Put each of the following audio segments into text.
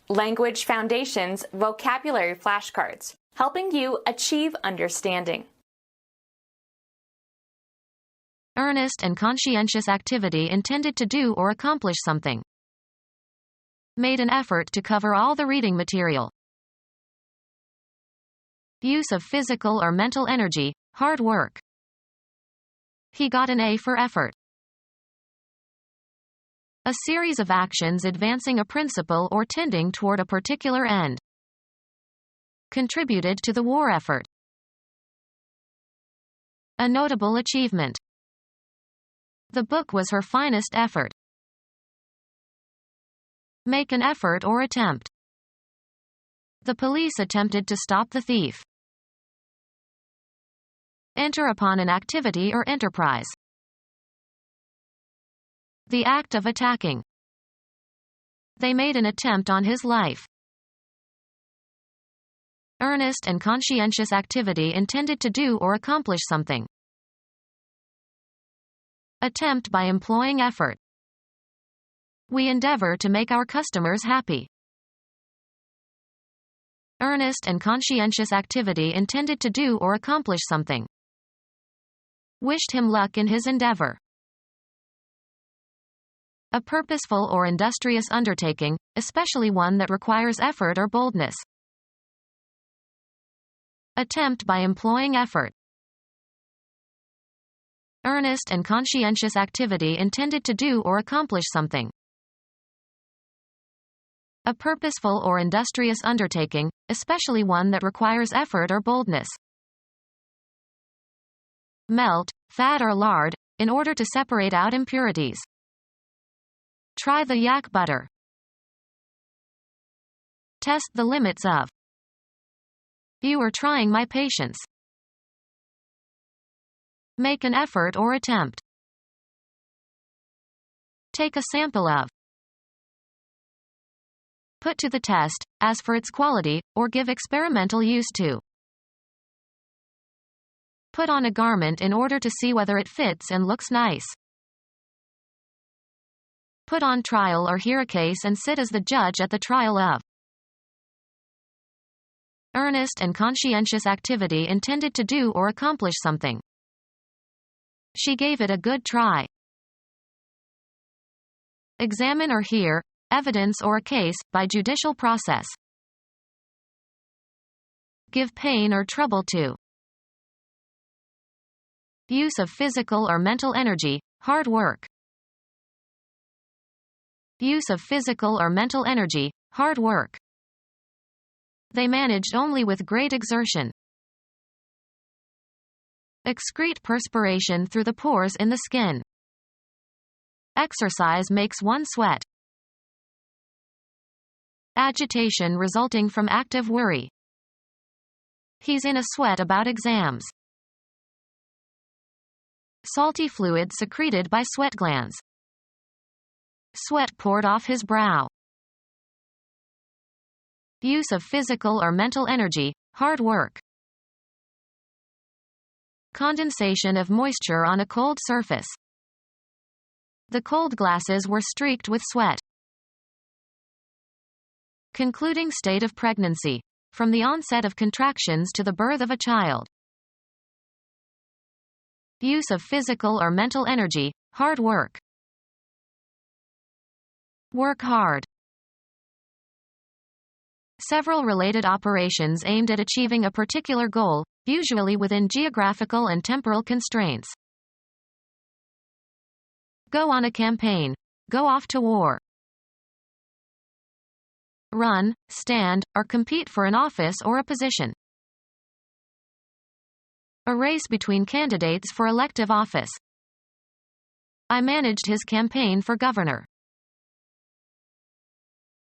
Language Foundations Vocabulary Flashcards, helping you achieve understanding. Earnest and conscientious activity intended to do or accomplish something. Made an effort to cover all the reading material. Use of physical or mental energy, hard work. He got an A for effort. A series of actions advancing a principle or tending toward a particular end. Contributed to the war effort. A notable achievement. The book was her finest effort. Make an effort or attempt. The police attempted to stop the thief. Enter upon an activity or enterprise. The act of attacking. They made an attempt on his life. Earnest and conscientious activity intended to do or accomplish something. Attempt by employing effort. We endeavor to make our customers happy. Earnest and conscientious activity intended to do or accomplish something. Wished him luck in his endeavor. A purposeful or industrious undertaking, especially one that requires effort or boldness. Attempt by employing effort. Earnest and conscientious activity intended to do or accomplish something. A purposeful or industrious undertaking, especially one that requires effort or boldness. Melt, fat or lard, in order to separate out impurities. Try the yak butter. Test the limits of. You are trying my patience. Make an effort or attempt. Take a sample of. Put to the test, as for its quality, or give experimental use to. Put on a garment in order to see whether it fits and looks nice. Put on trial or hear a case and sit as the judge at the trial of. Earnest and conscientious activity intended to do or accomplish something. She gave it a good try. Examine or hear, evidence or a case, by judicial process. Give pain or trouble to. Use of physical or mental energy, hard work. Use of physical or mental energy, hard work. They managed only with great exertion. Excrete perspiration through the pores in the skin. Exercise makes one sweat. Agitation resulting from active worry. He's in a sweat about exams. Salty fluid secreted by sweat glands. Sweat poured off his brow. Use of physical or mental energy, hard work. Condensation of moisture on a cold surface. The cold glasses were streaked with sweat. Concluding state of pregnancy. From the onset of contractions to the birth of a child. Use of physical or mental energy, hard work. Work hard. Several related operations aimed at achieving a particular goal, usually within geographical and temporal constraints. Go on a campaign. Go off to war. Run, stand, or compete for an office or a position. A race between candidates for elective office. I managed his campaign for governor.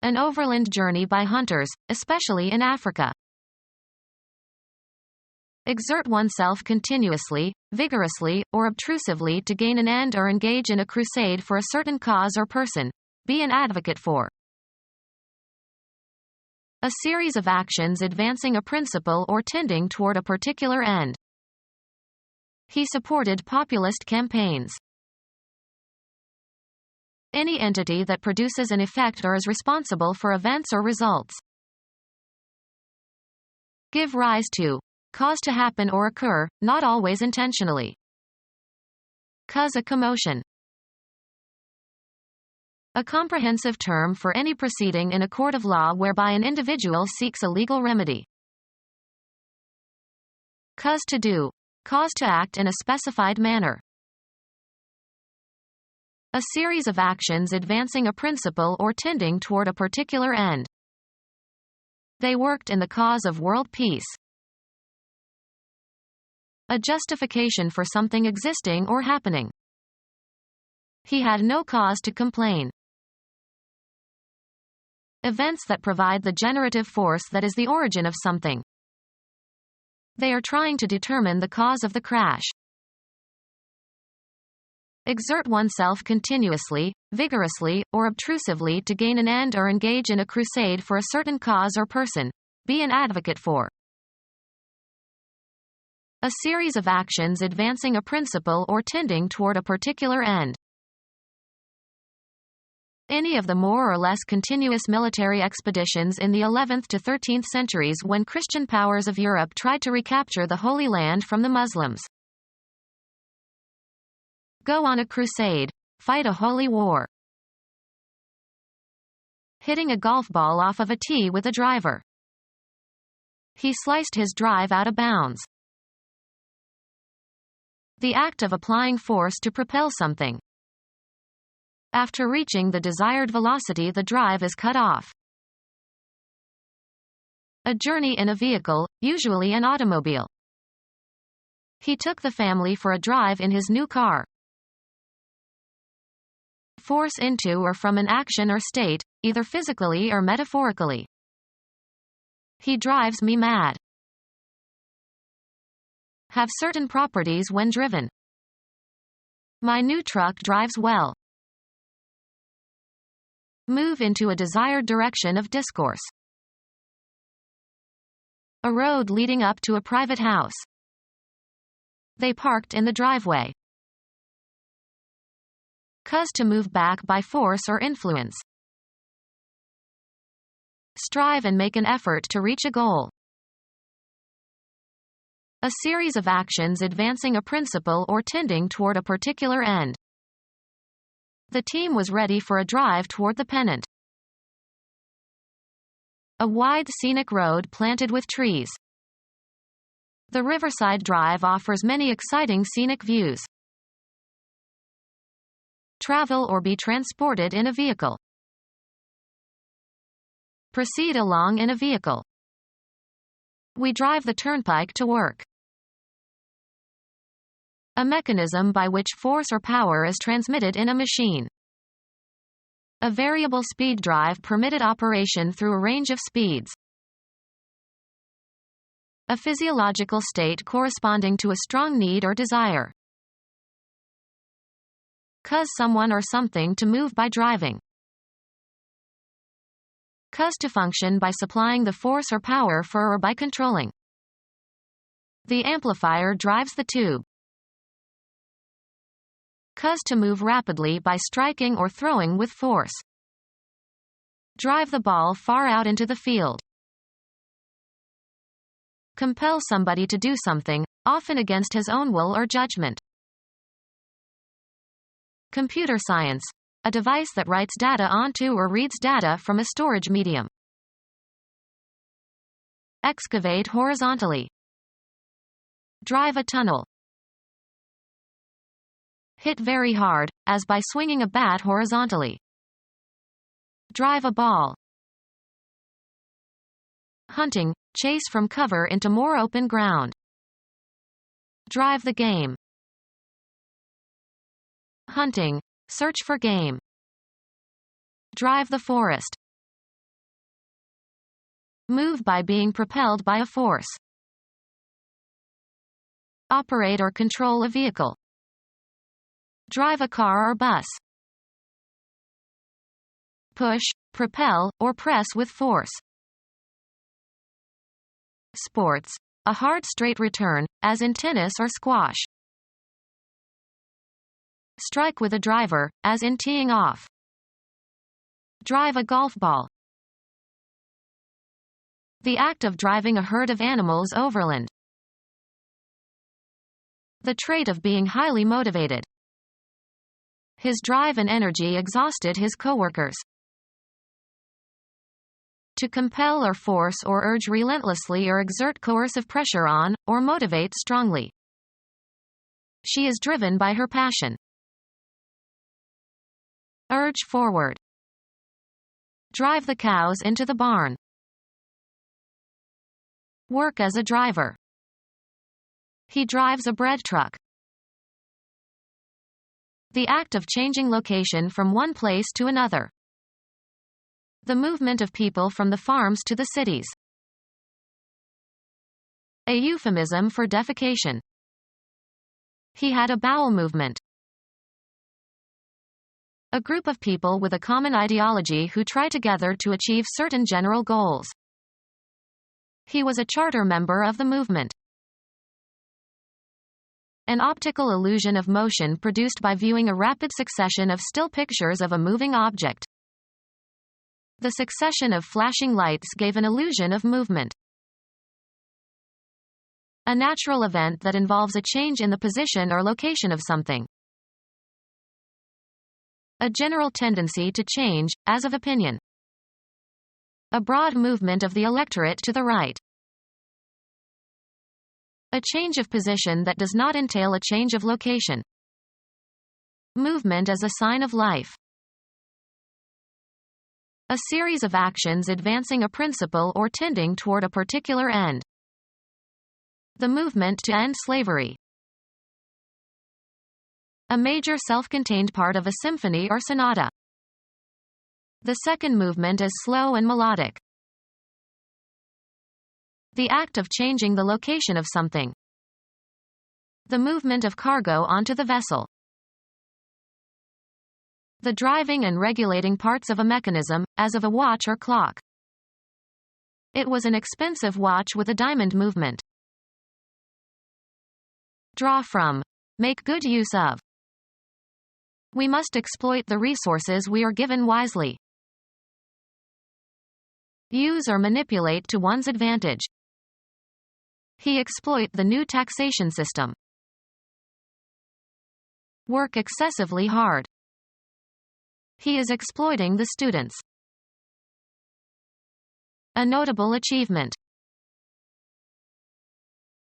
An overland journey by hunters, especially in Africa. Exert oneself continuously, vigorously, or obtrusively to gain an end or engage in a crusade for a certain cause or person. Be an advocate for. A series of actions advancing a principle or tending toward a particular end. He supported populist campaigns. Any entity that produces an effect or is responsible for events or results. Give rise to. Cause to happen or occur, not always intentionally. Cause a commotion. A comprehensive term for any proceeding in a court of law whereby an individual seeks a legal remedy. Cause to do. Cause to act in a specified manner. A series of actions advancing a principle or tending toward a particular end. They worked in the cause of world peace. A justification for something existing or happening. He had no cause to complain. Events that provide the generative force that is the origin of something. They are trying to determine the cause of the crash. Exert oneself continuously, vigorously, or obtrusively to gain an end or engage in a crusade for a certain cause or person. Be an advocate for. A series of actions advancing a principle or tending toward a particular end. Any of the more or less continuous military expeditions in the 11th to 13th centuries when Christian powers of Europe tried to recapture the Holy Land from the Muslims. Go on a crusade. Fight a holy war. Hitting a golf ball off of a tee with a driver. He sliced his drive out of bounds. The act of applying force to propel something. After reaching the desired velocity, the drive is cut off. A journey in a vehicle, usually an automobile. He took the family for a drive in his new car. Force into or from an action or state, either physically or metaphorically. He drives me mad. Have certain properties when driven. My new truck drives well. Move into a desired direction of discourse. A road leading up to a private house. They parked in the driveway. Cause to move back by force or influence. Strive and make an effort to reach a goal. A series of actions advancing a principle or tending toward a particular end. The team was ready for a drive toward the pennant. A wide scenic road planted with trees. The Riverside Drive offers many exciting scenic views. Travel or be transported in a vehicle. Proceed along in a vehicle. We drive the turnpike to work. A mechanism by which force or power is transmitted in a machine. A variable speed drive permitted operation through a range of speeds. A physiological state corresponding to a strong need or desire. Cause someone or something to move by driving. Cause to function by supplying the force or power for or by controlling. The amplifier drives the tube. Cause to move rapidly by striking or throwing with force. Drive the ball far out into the field. Compel somebody to do something, often against his own will or judgment. Computer science. A device that writes data onto or reads data from a storage medium. Excavate horizontally. Drive a tunnel. Hit very hard, as by swinging a bat horizontally. Drive a ball. Hunting. Chase from cover into more open ground. Drive the game. Hunting. Search for game. Drive the forest. Move by being propelled by a force. Operate or control a vehicle. Drive a car or bus. Push, propel, or press with force. Sports. A hard straight return, as in tennis or squash. Strike with a driver, as in teeing off. Drive a golf ball. The act of driving a herd of animals overland. The trait of being highly motivated. His drive and energy exhausted his coworkers. To compel or force or urge relentlessly or exert coercive pressure on, or motivate strongly. She is driven by her passion. Urge forward. Drive the cows into the barn. Work as a driver. He drives a bread truck. The act of changing location from one place to another. The movement of people from the farms to the cities. A euphemism for defecation. He had a bowel movement. A group of people with a common ideology who try together to achieve certain general goals. He was a charter member of the movement. An optical illusion of motion produced by viewing a rapid succession of still pictures of a moving object. The succession of flashing lights gave an illusion of movement. A natural event that involves a change in the position or location of something. A general tendency to change, as of opinion. A broad movement of the electorate to the right. A change of position that does not entail a change of location. Movement as a sign of life. A series of actions advancing a principle or tending toward a particular end. The movement to end slavery. A major self-contained part of a symphony or sonata. The second movement is slow and melodic. The act of changing the location of something. The movement of cargo onto the vessel. The driving and regulating parts of a mechanism, as of a watch or clock. It was an expensive watch with a diamond movement. Draw from. Make good use of. We must exploit the resources we are given wisely. Use or manipulate to one's advantage. He exploit the new taxation system. Work excessively hard. He is exploiting the students. A notable achievement.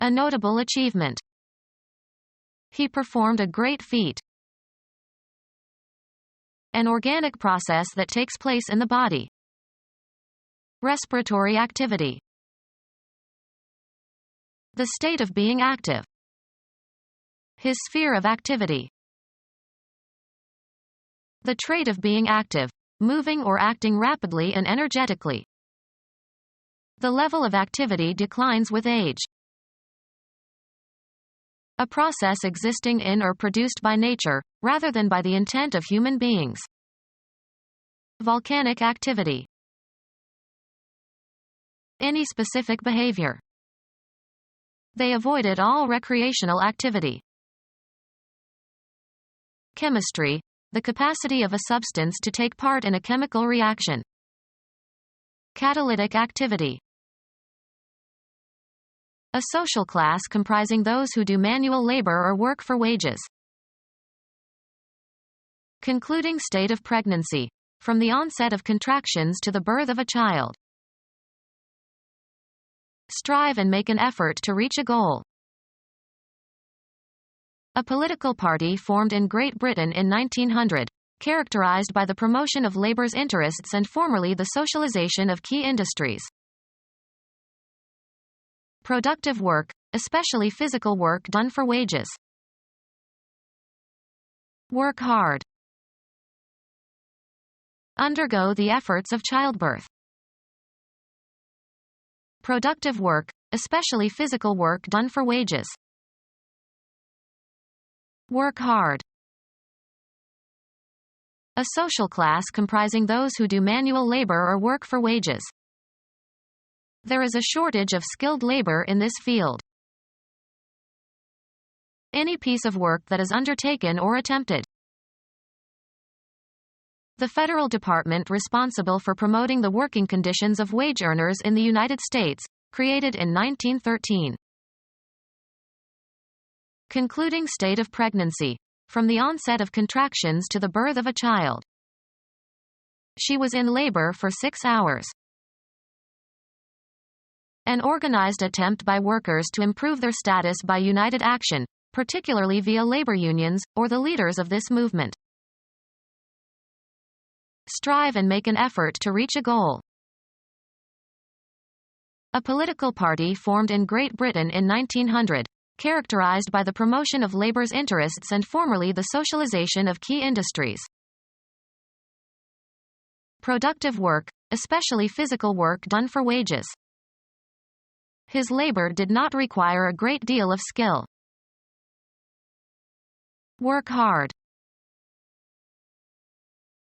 A notable achievement. He performed a great feat. An organic process that takes place in the body. Respiratory activity. The state of being active. His sphere of activity. The trait of being active, moving or acting rapidly and energetically. The level of activity declines with age. A process existing in or produced by nature, rather than by the intent of human beings. Volcanic activity. Any specific behavior. They avoided all recreational activity. Chemistry. The capacity of a substance to take part in a chemical reaction. Catalytic activity. A social class comprising those who do manual labor or work for wages. Concluding state of pregnancy. From the onset of contractions to the birth of a child. Strive and make an effort to reach a goal. A political party formed in Great Britain in 1900, characterized by the promotion of labor's interests and formerly the socialization of key industries. Productive work, especially physical work done for wages. Work hard. Undergo the efforts of childbirth. Productive work, especially physical work done for wages. Work hard. A social class comprising those who do manual labor or work for wages. There is a shortage of skilled labor in this field. Any piece of work that is undertaken or attempted. The federal department responsible for promoting the working conditions of wage earners in the United States, created in 1913. Concluding state of pregnancy. From the onset of contractions to the birth of a child. She was in labor for 6 hours. An organized attempt by workers to improve their status by united action, particularly via labor unions, or the leaders of this movement. Strive and make an effort to reach a goal. A political party formed in Great Britain in 1900, characterized by the promotion of labor's interests and formerly the socialization of key industries. Productive work, especially physical work done for wages. His labor did not require a great deal of skill. Work hard.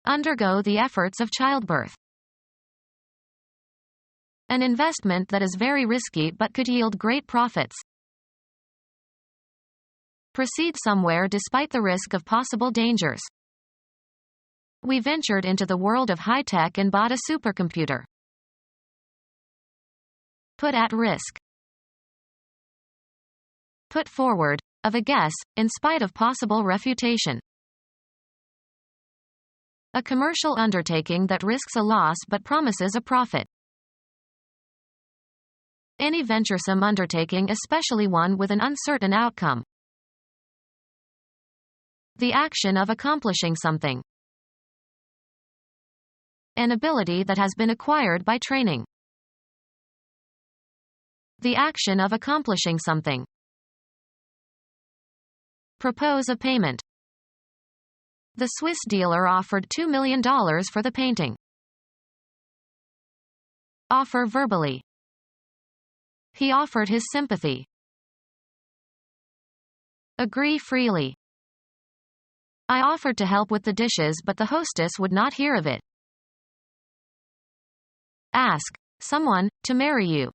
Undergo the efforts of childbirth. An investment that is very risky but could yield great profits. Proceed somewhere despite the risk of possible dangers. We ventured into the world of high-tech and bought a supercomputer. Put at risk. Put forward, of a guess, in spite of possible refutation. A commercial undertaking that risks a loss but promises a profit. Any venturesome undertaking, especially one with an uncertain outcome. The action of accomplishing something. An ability that has been acquired by training. The action of accomplishing something. Propose a payment. The Swiss dealer offered $2 million for the painting. Offer verbally. He offered his sympathy. Agree freely. I offered to help with the dishes, but the hostess would not hear of it. Ask someone to marry you.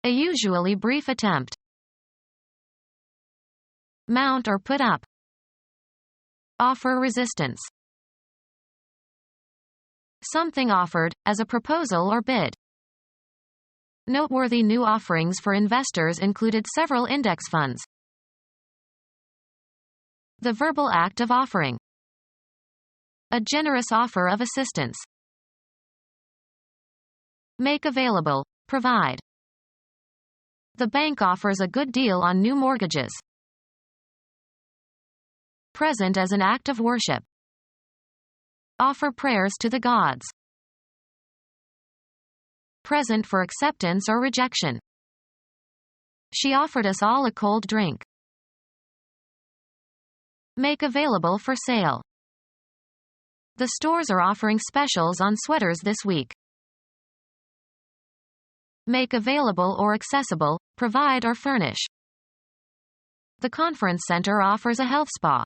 A usually brief attempt. Mount or put up. Offer resistance. Something offered, as a proposal or bid. Noteworthy new offerings for investors included several index funds. The verbal act of offering. A generous offer of assistance. Make available, provide. The bank offers a good deal on new mortgages. Present as an act of worship. Offer prayers to the gods. Present for acceptance or rejection. She offered us all a cold drink. Make available for sale. The stores are offering specials on sweaters this week. Make available or accessible, provide or furnish. The conference center offers a health spa.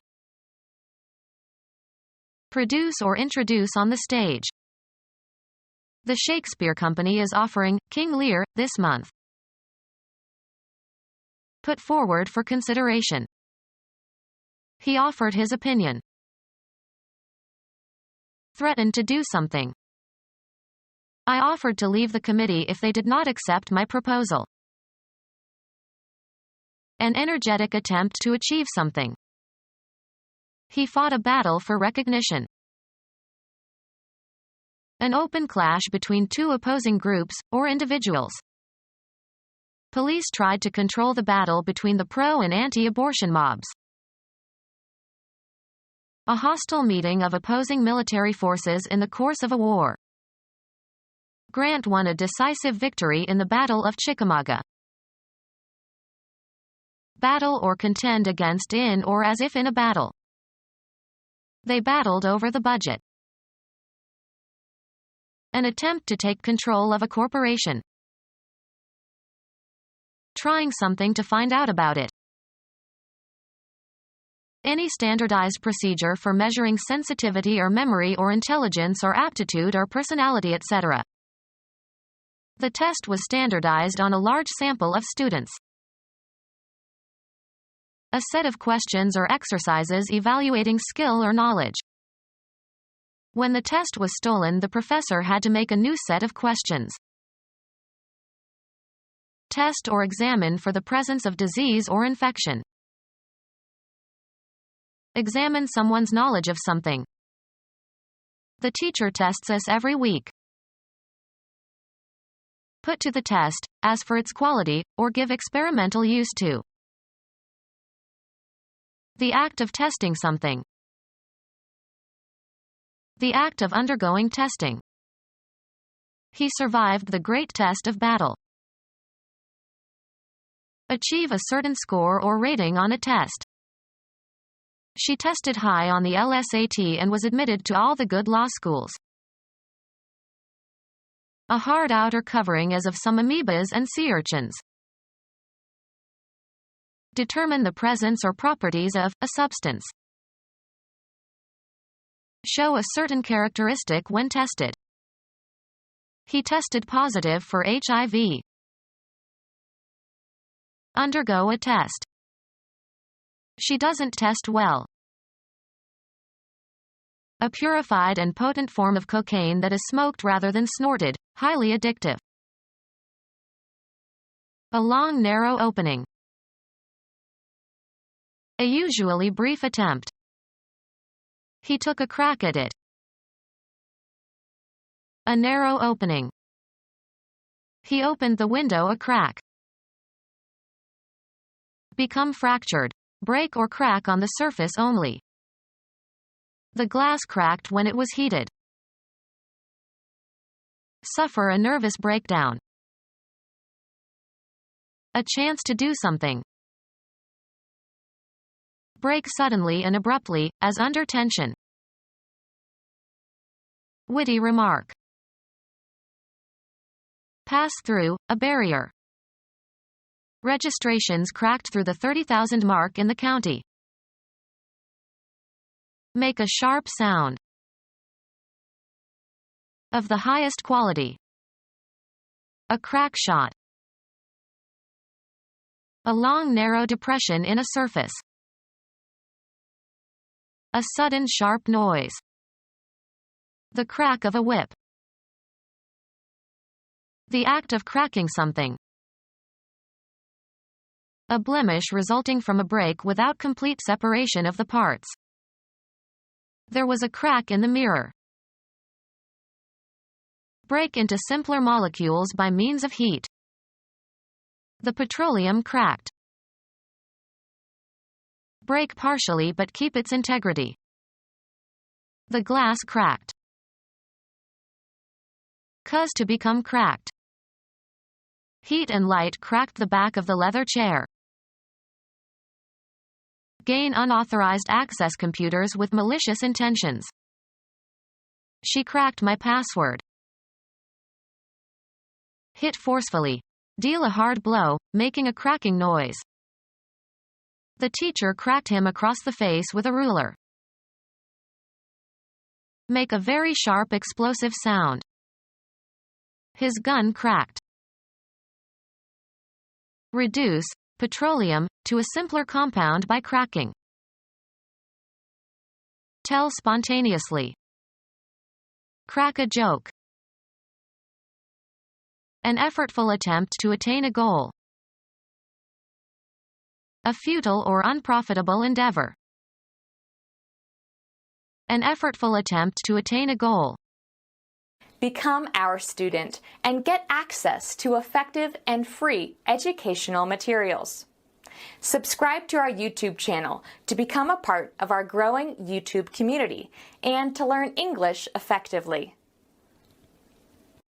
Produce or introduce on the stage. The Shakespeare Company is offering King Lear this month. Put forward for consideration. He offered his opinion. Threatened to do something. I offered to leave the committee if they did not accept my proposal. An energetic attempt to achieve something. He fought a battle for recognition. An open clash between two opposing groups, or individuals. Police tried to control the battle between the pro- and anti-abortion mobs. A hostile meeting of opposing military forces in the course of a war. Grant won a decisive victory in the Battle of Chickamauga. Battle or contend against in or as if in a battle. They battled over the budget. An attempt to take control of a corporation. Trying something to find out about it. Any standardized procedure for measuring sensitivity or memory or intelligence or aptitude or personality, etc. The test was standardized on a large sample of students. A set of questions or exercises evaluating skill or knowledge. When the test was stolen, the professor had to make a new set of questions. Test or examine for the presence of disease or infection. Examine someone's knowledge of something. The teacher tests us every week. Put to the test, as for its quality, or give experimental use to. The act of testing something. The act of undergoing testing. He survived the great test of battle. Achieve a certain score or rating on a test. She tested high on the LSAT and was admitted to all the good law schools. A hard outer covering as of some amoebas and sea urchins. Determine the presence or properties of a substance. Show a certain characteristic when tested. He tested positive for HIV. Undergo a test. She doesn't test well. A purified and potent form of cocaine that is smoked rather than snorted, highly addictive. A long narrow opening. A usually brief attempt. He took a crack at it. A narrow opening. He opened the window a crack. Become fractured. Break or crack on the surface only. The glass cracked when it was heated. Suffer a nervous breakdown. A chance to do something. Break suddenly and abruptly, as under tension. Witty remark. Pass through a barrier. Registrations cracked through the 30,000 mark in the county. Make a sharp sound. Of the highest quality. A crack shot. A long narrow depression in a surface. A sudden sharp noise. The crack of a whip. The act of cracking something. A blemish resulting from a break without complete separation of the parts. There was a crack in the mirror. Break into simpler molecules by means of heat. The petroleum cracked. Break partially but keep its integrity. The glass cracked. Cause to become cracked. Heat and light cracked the back of the leather chair. Gain unauthorized access computers with malicious intentions. She cracked my password. Hit forcefully. Deal a hard blow, making a cracking noise. The teacher cracked him across the face with a ruler. Make a very sharp explosive sound. His gun cracked. Reduce petroleum to a simpler compound by cracking. Tell spontaneously. Crack a joke. An effortful attempt to attain a goal. A futile or unprofitable endeavor. An effortful attempt to attain a goal. Become our student and get access to effective and free educational materials. Subscribe to our YouTube channel to become a part of our growing YouTube community and to learn English effectively.